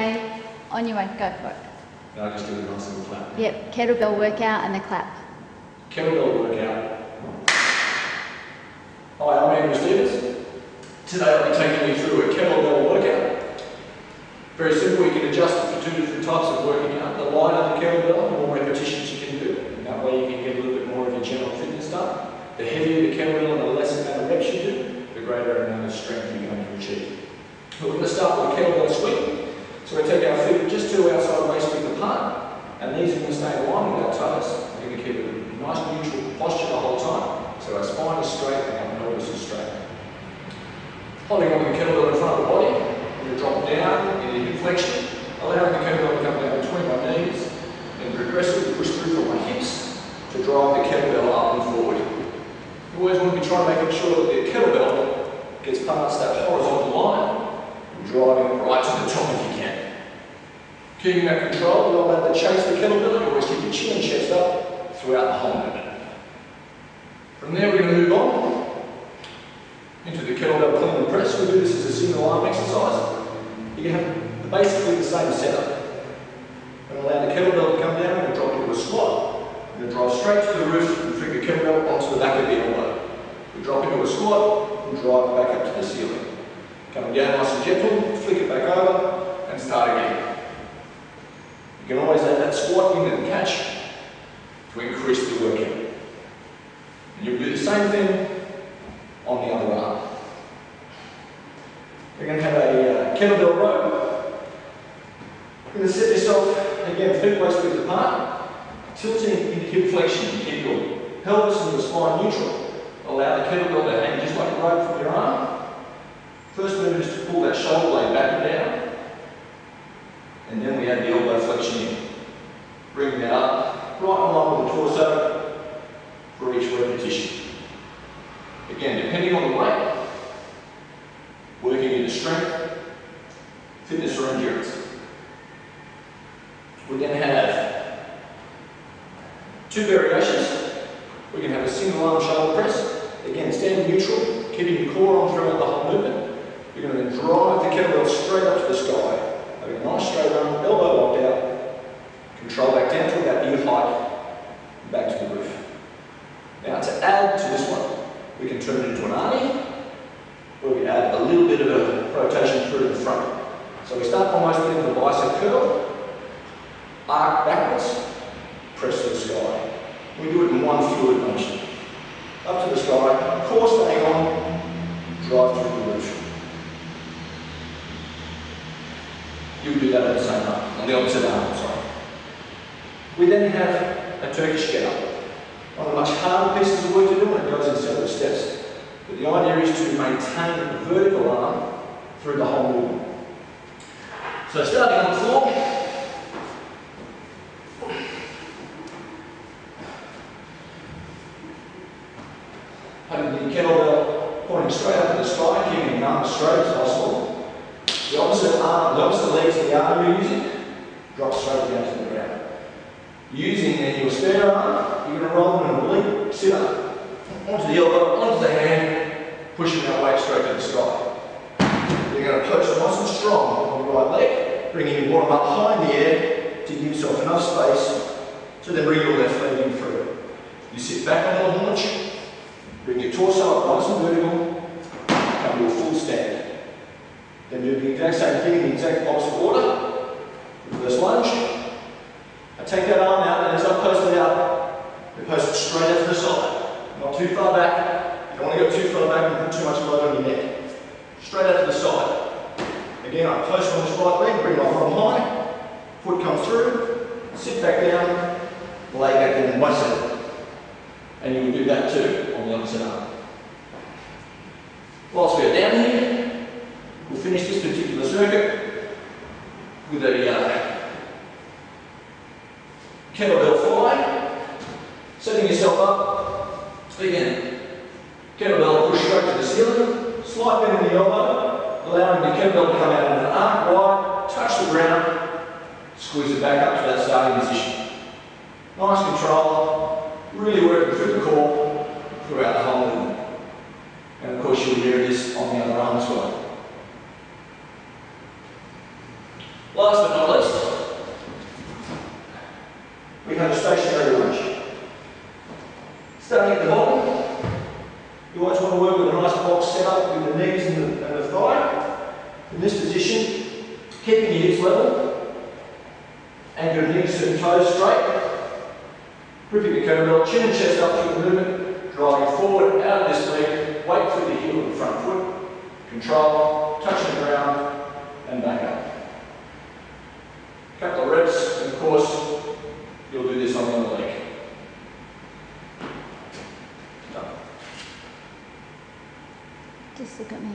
way. On your way, go for it. And I'll just do a nice little clap. Yep, kettlebell workout and the clap. Kettlebell workout. Hi, I'm Andrew Stevens. Today I'll be taking you through a kettlebell workout. Very simple, you can adjust it for two different types of working out. The lighter the kettlebell, the more repetitions you can do. And that way you can get a little bit more of your general fitness done. The heavier the kettlebell and the less amount of reps you do, the greater amount of strength you're going to achieve. But we're going to start with a kettlebell swing. So we take our feet just to outside waist width apart, and these are going to stay in line with our toes. We're going to keep a nice neutral posture the whole time, so our spine is straight and our pelvis is straight. Holding on the kettlebell in front of the body, we're going to drop down in a hip flexion, allowing the kettlebell to come down between my knees, and progressively push through from my hips to drive the kettlebell up and forward. You always want to be trying to make sure that the kettlebell gets past that horizontal line, and driving it right to the top if you can. Keeping that control, you're allowed to chase the kettlebell, you always keep your chin and chest up throughout the whole movement. From there we're going to move on into the kettlebell clean and press. We do this as a single arm exercise. You can have basically the same setup. We're going to allow the kettlebell to come down and drop into a squat. We're going to drive straight to the roof and flick the kettlebell onto the back of the elbow. We drop into a squat and drive back up to the ceiling. Coming down nice and gentle, flick it back over and start again. You can always add that squat in and catch to increase the workout. And you'll do the same thing on the other arm. We're going to have a kettlebell row. You're going to set yourself, again, feet waist width apart, tilting into hip flexion. Keep your pelvis and your spine neutral. Allow the kettlebell to hang just like a rope from your arm. First move is to pull that shoulder blade back and down. And then we add the elbow flexion in. Bring that up, right along with the torso for each repetition. Again, depending on the weight, working into strength, fitness or endurance. We then have two variations. We can have a single arm shoulder press. Again, stand neutral, keeping your core on throughout the whole movement. You're going to drive the kettlebell straight up to the sky. Having a nice straight arm, elbow locked out, control back down to about ear height, and back to the roof. Now to add to this one, we can turn it into an army, where we add a little bit of a rotation through the front. So we start almost with the bicep curl, arc backwards, press to the sky. We do it in one fluid motion. Up to the sky, core staying on, drive through the roof. You do that on the same arm, on the opposite arm, sorry. We then have a Turkish get-up. One of the much harder pieces of work to do, and it goes in several steps. But the idea is to maintain a vertical arm through the whole movement. So starting on the floor, having the kettlebell pointing straight up to the sky, keeping the arm as straight as possible. The opposite legs of the arm you're using, drop straight down to the ground. Using then your spare arm, you're going to roll in an oblique sit up. Onto the elbow, onto the hand, pushing that weight straight to the sky. You're going to post nice and strong on your right leg, bringing your bottom up high in the air to give yourself enough space to then bring your left leg in through. You sit back on the haunch, bring your torso up nice and vertical, come to a full stand. Then do the exact same thing in the exact opposite order. Reverse lunge. I take that arm out, and as I post it out, we post it straight out to the side. Not too far back. You don't want to go too far back and put too much load on your neck. Straight out to the side. Again, I post on this right leg, bring my bottom high, foot comes through, sit back down, lay back down in one set. And you will do that too on the opposite arm. Whilst we are down here, we'll finish this particular circuit with a kettlebell fly, setting yourself up, again, kettlebell push straight to the ceiling, slight bend in the elbow, allowing the kettlebell to come out in an arc wide, touch the ground, squeeze it back up to that starting position. Nice control, really working through the core throughout the whole movement. And of course you'll mirror this on the other arm as well. Last but not least, we have a stationary lunge. Starting at the bottom, you always want to work with a nice box setup with the knees and the thigh. In this position, keeping your hips level and your knees and toes straight. Gripping the kettlebell, chin and chest up through the movement, driving forward, out of this leg, weight through the heel of the front foot, control, touching the ground, and back up. A couple of reps, and of course, you'll do this on the other leg. Just look at me.